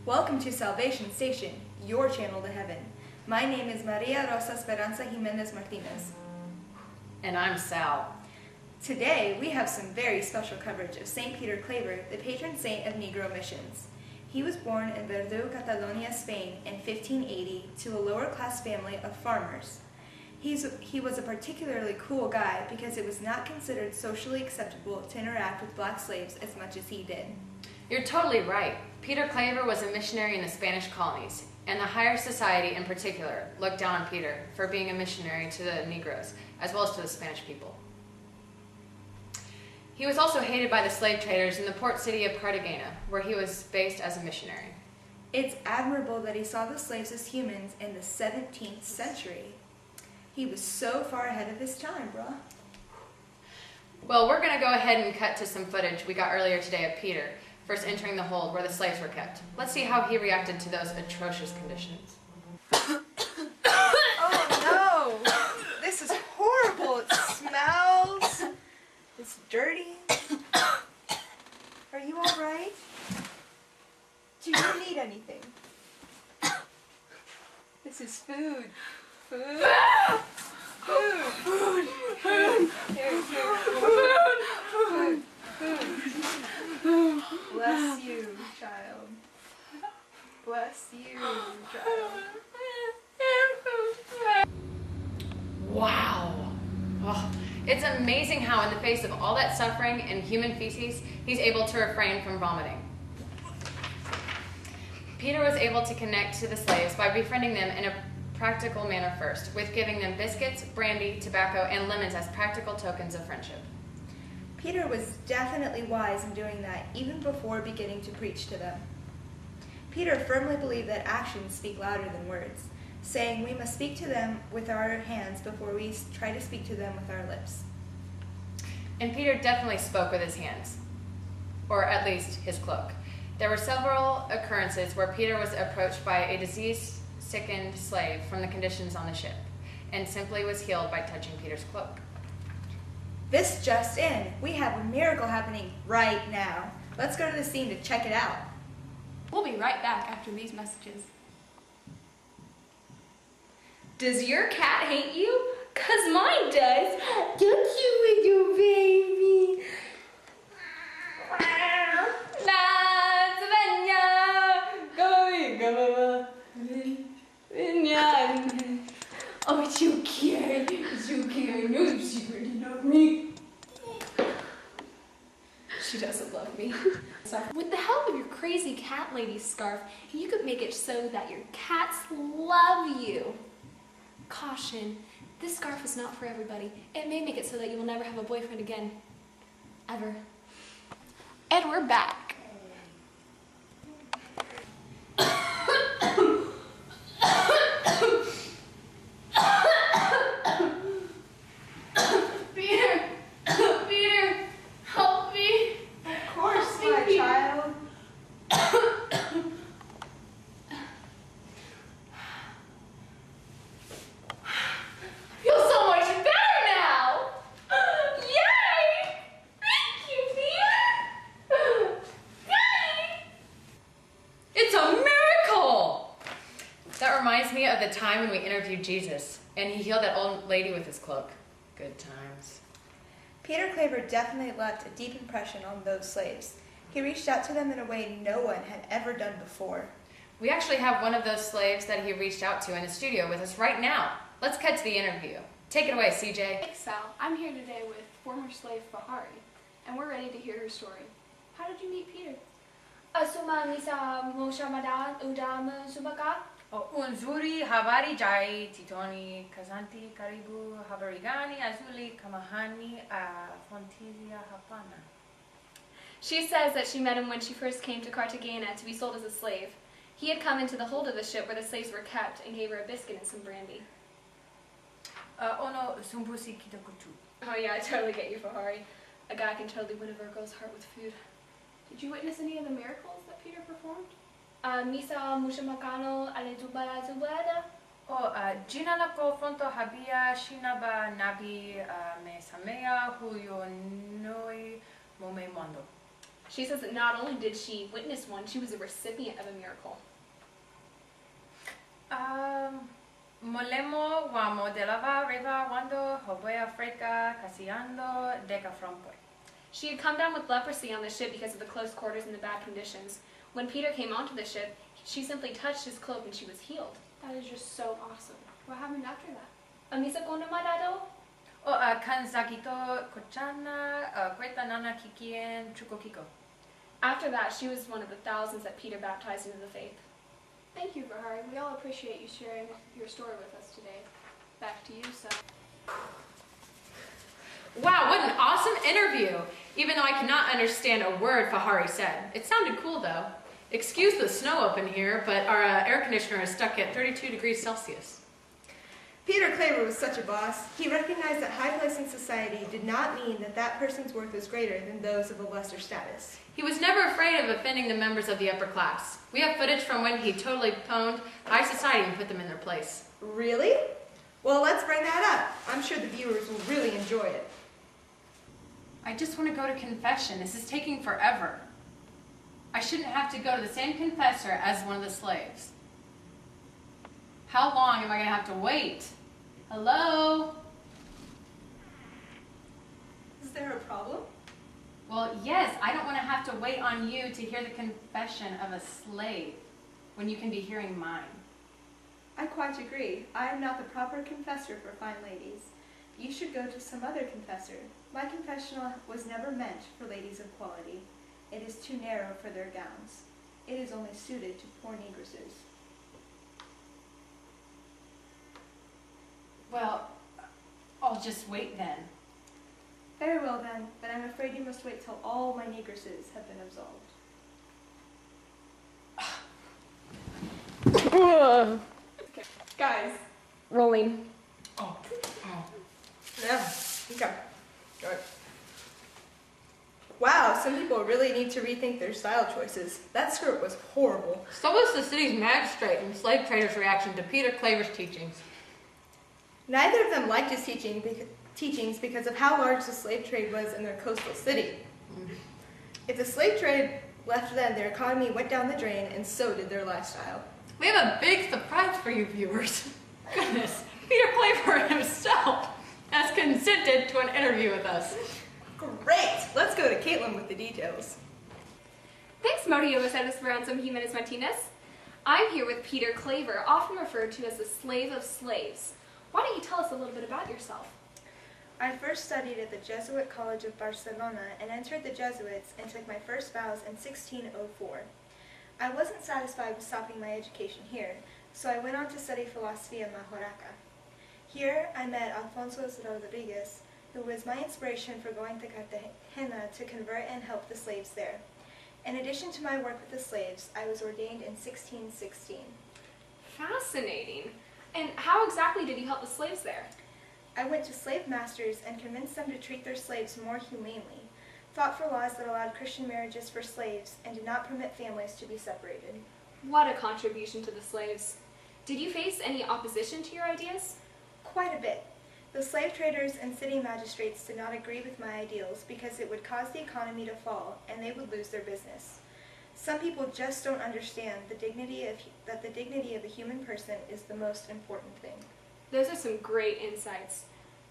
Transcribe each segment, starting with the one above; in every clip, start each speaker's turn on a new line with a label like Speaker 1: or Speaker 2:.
Speaker 1: Welcome to Salvation Station, your channel to heaven. My name is Maria Rosa Esperanza Jimenez Martinez.
Speaker 2: And I'm Sal.
Speaker 1: Today, we have some very special coverage of St. Peter Claver, the patron saint of Negro missions. He was born in Verdú, Catalonia, Spain in 1580 to a lower-class family of farmers. He was a particularly cool guy because it was not considered socially acceptable to interact with black slaves as much as he did.
Speaker 2: You're totally right. Peter Claver was a missionary in the Spanish colonies, and the higher society in particular looked down on Peter for being a missionary to the Negroes, as well as to the Spanish people. He was also hated by the slave traders in the port city of Cartagena, where he was based as a missionary.
Speaker 1: It's admirable that he saw the slaves as humans in the 17th century. He was so far ahead of his time, bruh.
Speaker 2: Well, we're going to go ahead and cut to some footage we got earlier today of Peter first entering the hold where the slaves were kept. Let's see how he reacted to those atrocious conditions.
Speaker 1: Oh no! This is horrible! It smells! It's dirty. Are you alright? Do you need anything? This is food. Food. Food. Food. Food. Here, food. Food. Bless you, child. Bless you, child.
Speaker 2: Wow. Oh, it's amazing how in the face of all that suffering and human feces, he's able to refrain from vomiting. Peter was able to connect to the slaves by befriending them in a practical manner first, with giving them biscuits, brandy, tobacco, and lemons as practical tokens of friendship.
Speaker 1: Peter was definitely wise in doing that even before beginning to preach to them. Peter firmly believed that actions speak louder than words, saying we must speak to them with our hands before we try to speak to them with our lips.
Speaker 2: And Peter definitely spoke with his hands, or at least his cloak. There were several occurrences where Peter was approached by a disease-sickened slave from the conditions on the ship, and simply was healed by touching Peter's cloak.
Speaker 1: This just in, we have a miracle happening right now. Let's go to the scene to check it out.
Speaker 3: We'll be right back after these messages.
Speaker 4: Does your cat hate you? 'Cause mine does. Don't you, little baby? Oh, it's okay. It's okay. I know you secretly love me. She doesn't love me.
Speaker 3: With the help of your crazy cat lady scarf, you could make it so that your cats love you. Caution, this scarf is not for everybody. It may make it so that you will never have a boyfriend again. Ever. And we're back.
Speaker 2: That reminds me of the time when we interviewed Jesus, and he healed that old lady with his cloak. Good times.
Speaker 1: Peter Claver definitely left a deep impression on those slaves. He reached out to them in a way no one had ever done before.
Speaker 2: We actually have one of those slaves that he reached out to in the studio with us right now. Let's cut to the interview. Take it away, CJ.
Speaker 3: Hey Sal, I'm here today with former slave Bahari, and we're ready to hear her story. How did you meet Peter?
Speaker 4: Asuma misa moshamadan udam subaka.
Speaker 5: Unzuri, habari jai, titoni, kazanti, karibu, habarigani, azuli, kamahani, fontizia, hapana.
Speaker 3: She says that she met him when she first came to Cartagena to be sold as a slave. He had come into the hold of the ship where the slaves were kept and gave her a biscuit and some brandy.
Speaker 5: Ono sumbusi kitakutu.
Speaker 3: Oh yeah, I totally get you, Bahari. A guy can totally win a Virgo's heart with food. Did you witness any of the miracles that Peter performed?
Speaker 4: Misa mushamakano alezubala zubada.
Speaker 5: Gina na ko fronto habia shinaba nabi me samea huyo noi mome mondo.
Speaker 3: She says that not only did she witness one, she was a recipient of a miracle.
Speaker 5: Molemo wa modelava reva wando hoboya freca casiando deca frompoi.
Speaker 3: She had come down with leprosy on the ship because of the close quarters and the bad conditions. When Peter came onto the ship, she simply touched his cloak and she was healed.
Speaker 4: That is just so awesome. What happened after that?
Speaker 3: Amisa kono madado?
Speaker 5: O kanzakito kochana kweta nana kikien chukokiko.
Speaker 3: After that, she was one of the thousands that Peter baptized into the faith.
Speaker 4: Thank you, Bahari. We all appreciate you sharing your story with us today. Back to you, Seth.
Speaker 2: Wow, what an awesome interview! Even though I cannot understand a word Fahari said. It sounded cool though. Excuse the snow up in here, but our air conditioner is stuck at 32 degrees Celsius.
Speaker 1: Peter Claver was such a boss. He recognized that high place in society did not mean that that person's worth was greater than those of a lesser status.
Speaker 2: He was never afraid of offending the members of the upper class. We have footage from when he totally pwned high society and put them in their place.
Speaker 1: Really? Well, let's bring that up. I'm sure the viewers will really enjoy it.
Speaker 2: I just want to go to confession. This is taking forever. I shouldn't have to go to the same confessor as one of the slaves. How long am I going to have to wait? Hello?
Speaker 1: Is there a problem?
Speaker 2: Well, yes, I don't want to have to wait on you to hear the confession of a slave when you can be hearing mine.
Speaker 1: I quite agree. I am not the proper confessor for fine ladies. You should go to some other confessor. My confessional was never meant for ladies of quality. It is too narrow for their gowns. It is only suited to poor negresses.
Speaker 2: Well, I'll just wait then.
Speaker 1: Very well then, but I'm afraid you must wait till all my negresses have been absolved.
Speaker 3: Okay, guys.
Speaker 4: Rolling.
Speaker 5: Oh.
Speaker 1: Yeah, okay. Good. Wow, some people really need to rethink their style choices. That skirt was horrible.
Speaker 2: So was the city's magistrate and slave traders' reaction to Peter Claver's teachings.
Speaker 1: Neither of them liked his teachings because of how large the slave trade was in their coastal city. If the slave trade left them, their economy went down the drain, and so did their lifestyle.
Speaker 2: We have a big surprise for you viewers. Goodness, Peter Claver himself has consented to an interview with us.
Speaker 1: Great! Let's go to Caitlin with the details.
Speaker 3: Thanks, Mario Esperanza Jimenez Martinez. I'm here with Peter Claver, often referred to as the slave of slaves. Why don't you tell us a little bit about yourself?
Speaker 1: I first studied at the Jesuit College of Barcelona and entered the Jesuits and took my first vows in 1604. I wasn't satisfied with stopping my education here, so I went on to study philosophy in Majoraca. Here I met Alfonso Rodriguez, who was my inspiration for going to Cartagena to convert and help the slaves there. In addition to my work with the slaves, I was ordained in 1616.
Speaker 3: Fascinating. And how exactly did you help the slaves there?
Speaker 1: I went to slave masters and convinced them to treat their slaves more humanely, fought for laws that allowed Christian marriages for slaves, and did not permit families to be separated.
Speaker 3: What a contribution to the slaves. Did you face any opposition to your ideas?
Speaker 1: Quite a bit. The slave traders and city magistrates did not agree with my ideals because it would cause the economy to fall and they would lose their business. Some people just don't understand that the dignity of a human person is the most important thing.
Speaker 3: Those are some great insights.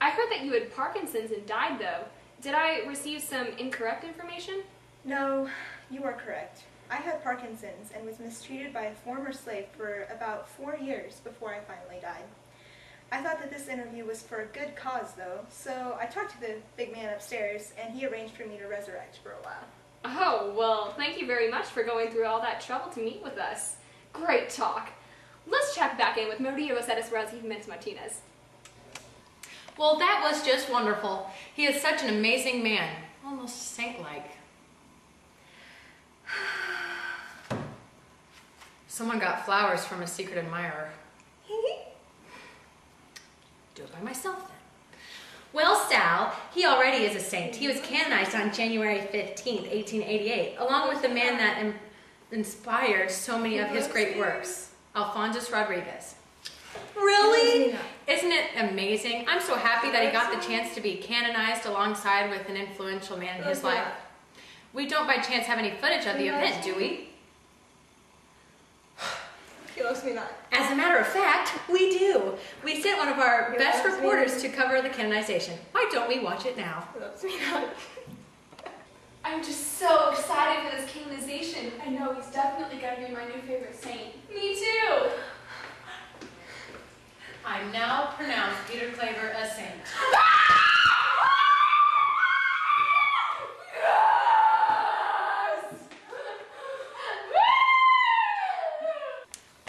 Speaker 3: I heard that you had Parkinson's and died, though. Did I receive some incorrect information?
Speaker 1: No, you are correct. I had Parkinson's and was mistreated by a former slave for about 4 years before I finally died. I thought that this interview was for a good cause, though, so I talked to the big man upstairs, and he arranged for me to resurrect for a while.
Speaker 3: Oh, well, thank you very much for going through all that trouble to meet with us. Great talk. Let's check back in with Maria Rosetta Jimenez Martinez.
Speaker 2: Well, that was just wonderful. He is such an amazing man, almost saint-like. Someone got flowers from a secret admirer. Do it by myself then. Well, Sal, he already is a saint. He was canonized on January 15th, 1888, along with the man that inspired so many of his great works, Alfonso Rodriguez. Really? Isn't it amazing? I'm so happy that he got the chance to be canonized alongside with an influential man in his life. We don't by chance have any footage of the event, do we?
Speaker 1: He loves me not.
Speaker 2: As a matter of fact, we do. We sent one of our best reporters to cover the canonization. Why don't we watch it now?
Speaker 1: He loves me not.
Speaker 3: I'm just so excited for this canonization. I know he's definitely gonna be my new favorite saint. Me too.
Speaker 2: I now pronounce Peter Claver a saint.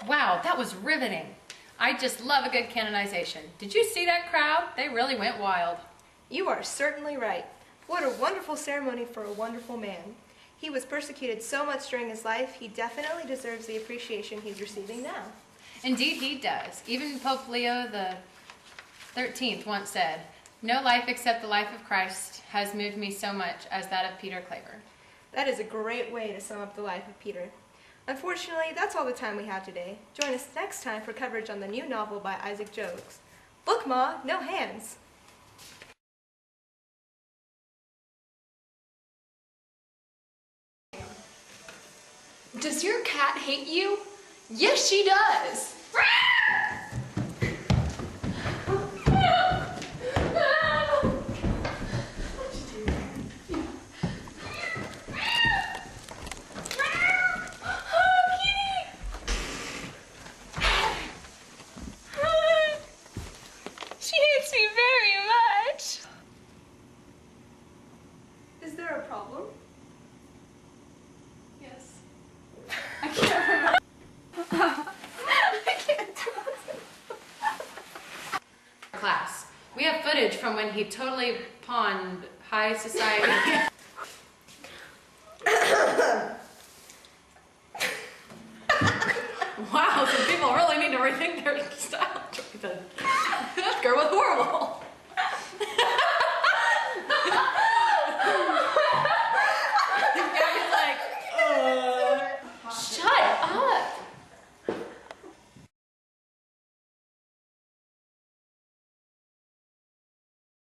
Speaker 2: Wow, that was riveting. I just love a good canonization. Did you see that crowd? They really went wild.
Speaker 1: You are certainly right. What a wonderful ceremony for a wonderful man. He was persecuted so much during his life, he definitely deserves the appreciation he's receiving now.
Speaker 2: Indeed he does. Even Pope Leo the 13th once said, "No life except the life of Christ has moved me so much as that of Peter Claver."
Speaker 1: That is a great way to sum up the life of Peter. Unfortunately, that's all the time we have today. Join us next time for coverage on the new novel by Isaac Jogues. Look, Ma, no hands.
Speaker 3: Does your cat hate you? Yes, she does.
Speaker 4: She hates me very much.
Speaker 1: Is there a problem?
Speaker 3: Yes.
Speaker 2: Class. We have footage from when he totally pawned high society. Wow, some people really need to rethink their style choices. Girl with